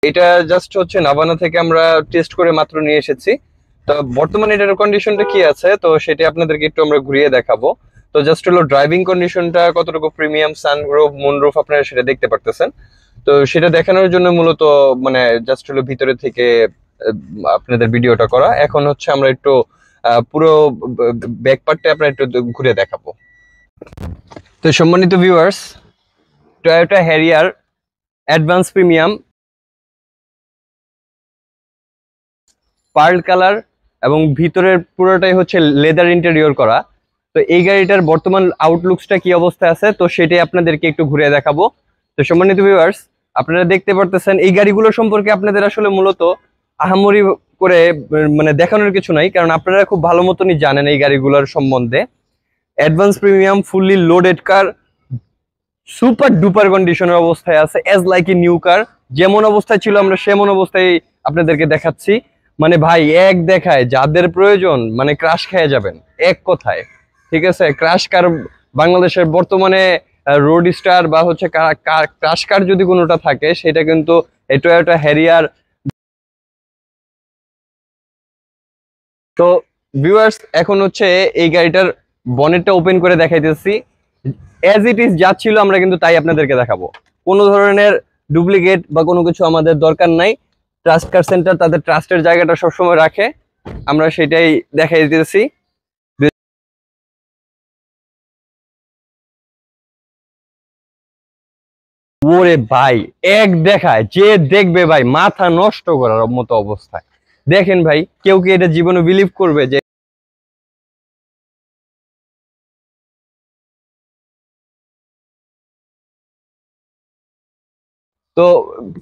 এটা জাস্ট হচ্ছে নাভানা থেকে আমরা টেস্ট করে মাত্র নিয়ে এসেছি। তো বর্তমানে এটার কন্ডিশনটা কি আছে তো সেটা আপনাদেরকে একটু আমরা ঘুরিয়ে দেখাবো। তো জাস্ট হলো ড্রাইভিং কন্ডিশনটা কতটুকু প্রিমিয়াম, সানরুফ মুনরুফ আপনারা সেটা দেখতে পারতেছেন। তো সেটা দেখানোর জন্য মূলত মানে জাস্ট হলো ভিতরে থেকে আপনাদের ভিডিওটা করা। এখন হচ্ছে আমরা একটু পুরো ব্যাক পার্টটা আপনারা একটু ঘুরে দেখাবো। তো সম্মানিত viewers, Toyota Harrier advance premium pearl colour এবং ভিতরের পুরোটাই হচ্ছে লেদার ইন্টেরিয়র করা। তো এই গাড়িটার বর্তমান আউটলুকসটা কি অবস্থায় আছে তো সেটাই আপনাদেরকে একটু ঘুরে দেখাবো। তো সম্মানিত ভিউয়ার্স, আপনারা দেখতে পারতেছেন এই গাড়িগুলো সম্পর্কে আপনাদের আসলে মূলত আহামরি করে মানে দেখানোর কিছু নাই, কারণ আপনারা খুব ভালো মতনই জানেন এই গাড়িগুলোর সম্বন্ধে। অ্যাডভান্স প্রিমিয়াম ফুললি লোডেড কার, সুপার ডুপার কন্ডিশনের অবস্থায় আছে, as like a new car. যেমন অবস্থায় ছিল আমরা সেমন অবস্থায় আপনাদেরকে দেখাচ্ছি। মানে ভাই এক দেখায় যাদের প্রয়োজন মানে ক্রাশ খেয়ে যাবেন এক কথায়, ঠিক আছে। ক্রাশ কার বাংলাদেশের বর্তমানে রোড স্টার বা হচ্ছে ক্রাশ কার যদি কোনোটা থাকে সেটা কিন্তু এই টয়োটা হ্যারিয়ার। তো ভিউয়ার্স, এখন হচ্ছে এই গাড়িটার বনেটটা ওপেন করে দেখাইতেছি। অ্যাজ ইট ইজ যা ছিল আমরা কিন্তু তাই আপনাদেরকে দেখাবো। কোনো ধরনের ডুপ্লিকেট বা কোনো কিছু আমাদের দরকার নাই। ট্রাস্ট কার সেন্টার তাদের ট্রাস্টের জায়গাটা সবসময় রাখে, আমরা সেটাই দেখাই দিতেছি। ওরে ভাই এক দেখায় যে দেখবে ভাই মাথা নষ্ট করার মতো অবস্থায়। দেখেন ভাই, কেউ কি এটা জীবনে বিলিভ করবে যে তো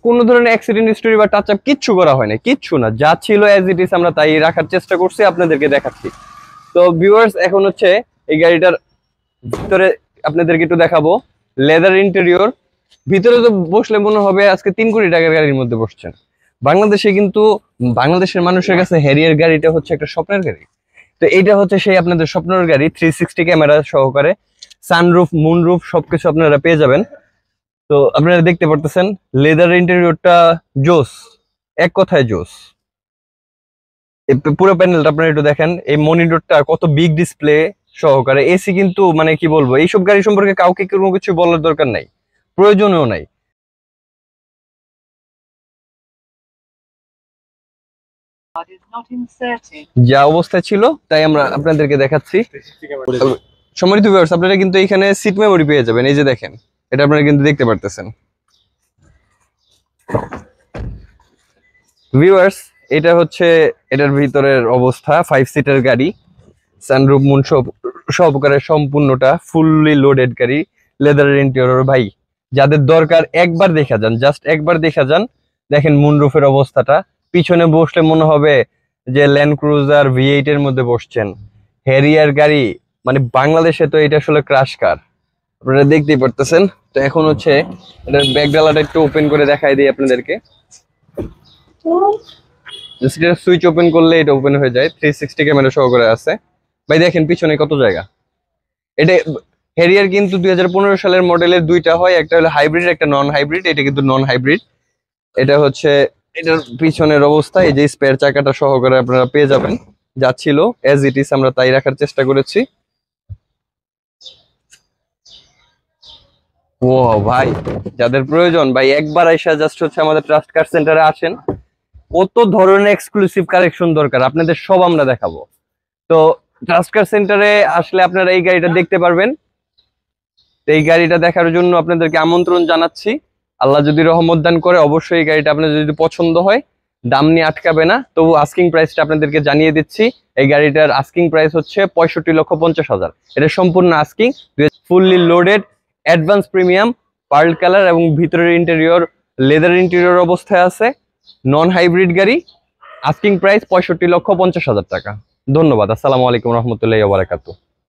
কোনো ধরনের অ্যাক্সিডেন্ট হিস্টরি বা টাচ আপ কিচ্ছু করা হয় না, কিচ্ছু না, যা ছিল অ্যাজ ইট ইজ আমরা তাই রাখার চেষ্টা করছি, আপনাদেরকে দেখাচ্ছি। তো ভিউয়ার্স, এখন হচ্ছে এই গাড়িটার ভিতরে আপনাদেরকে একটু দেখাবো। লেদার ইন্টেরিয়র, ভিতরে তো বসলে মনে হবে আজকে 3 কোটি টাকার গাড়ির মধ্যে বসছেন। বাংলাদেশে কিন্তু বাংলাদেশের মানুষের কাছে হ্যারিয়ার গাড়িটা হচ্ছে একটা স্বপ্নের গাড়ি। তো এইটা হচ্ছে সেই আপনাদের স্বপ্নের গাড়ি, 360 ক্যামেরা সহকারে, সানরুফ মুনরুফ সবকিছু আপনারা পেয়ে যাবেন। তো আপনারা দেখতে পারতেছেন লেদার ইন্টেরিয়রটা জোস, এক কথায় জোস। পুরো প্যানেলটা আপনারা একটু দেখেন, এই মনিটরটা কত বিগ ডিসপ্লে সহকারে, এসি কিন্তু মানে কি বলবো, এইসব গাড়ি সম্পর্কে কাউকে কোনো কিছু বলার দরকার নাই, প্রয়োজনও নাই। যা অবস্থা ছিল তাই আমরা আপনাদেরকে দেখাচ্ছি। সম্মানিত ভিউয়ার্স, আপনারা কিন্তু এখানে সিট মেমোরি পেয়ে যাবেন, এই যে দেখেন, এটা আপনারা কিন্তু দেখতে পারতেছেন। ভিউয়ার্স, এটা হচ্ছে এটার ভিতরের অবস্থা। 5 সিটার গাড়ি, সানরুফ মুন সহকারে সম্পূর্ণটা ফুললি লোডেড গাড়ি, লেদারের ইন্টেরিয়র। ভাই যাদের দরকার একবার দেখা যান, জাস্ট একবার দেখা যান। দেখেন মুনরুফের অবস্থাটা, পিছনে বসলে মনে হবে যে ল্যান্ড ক্রুজার V8 এর মধ্যে বসছেন। হ্যারিয়ার গাড়ি মানে বাংলাদেশে তো এটা আসলে ক্রাশ কার, আপনারা দেখতেই পারতেছেন। তো এখন হচ্ছে এটার ব্যাক ডালাটা একটু ওপেন করে দেখাই দিই আপনাদেরকে। সুইচ ওপেন করলে এটা ওপেন হয়ে যায়, 360 ক্যামেরা সহকারে আছে। ভাই দেখেন পিছনে কত জায়গা। এটা হ্যারিয়ার কিন্তু 2015 সালের মডেলের দুইটা হয়, একটা হলো হাইব্রিড একটা নন হাইব্রিড, এটা কিন্তু নন হাইব্রিড। এটা হচ্ছে এটার পিছনের অবস্থা, এই যে স্পেয়ার চাকাটা সহকারে আপনারা পেয়ে যাবেন। যা ছিল এজ ইট ইজ আমরা তাই রাখার চেষ্টা করেছি। ও ভাই, যাদের প্রয়োজন ভাই একবার আইসা জাস্ট হচ্ছে আমাদের ট্রাস্ট কার সেন্টারে আসেন। কত ধরনের এক্সক্লুসিভ কালেকশন দরকার আপনাদের সব আমরা দেখাবো। তো ট্রাস্ট কার সেন্টারে আসলে আপনারা এই গাড়িটা দেখতে পারবেন। এই গাড়িটা দেখার জন্য আপনাদেরকে আমন্ত্রণ জানাচ্ছি। আল্লাহ যদি রহমত দান করে অবশ্যই এই গাড়িটা আপনাদের যদি পছন্দ হয়, দাম নিয়ে আটকাবে না। তবু আস্কিং প্রাইসটা আপনাদেরকে জানিয়ে দিচ্ছি। এই গাড়িটার আস্কিং প্রাইস হচ্ছে 65,50,000। এটা সম্পূর্ণ asking, fully loaded advance premium pearl colour এবং ভিতরের ইন্টেরিয়র লেদার ইন্টেরিয়র অবস্থায় আছে, নন হাইব্রিড গাড়ি। আস্কিং প্রাইস 65,50,000 টাকা। ধন্যবাদ। আসসালামু আলাইকুম রহমতুল্লাহি ওয়া বারাকাতুহু।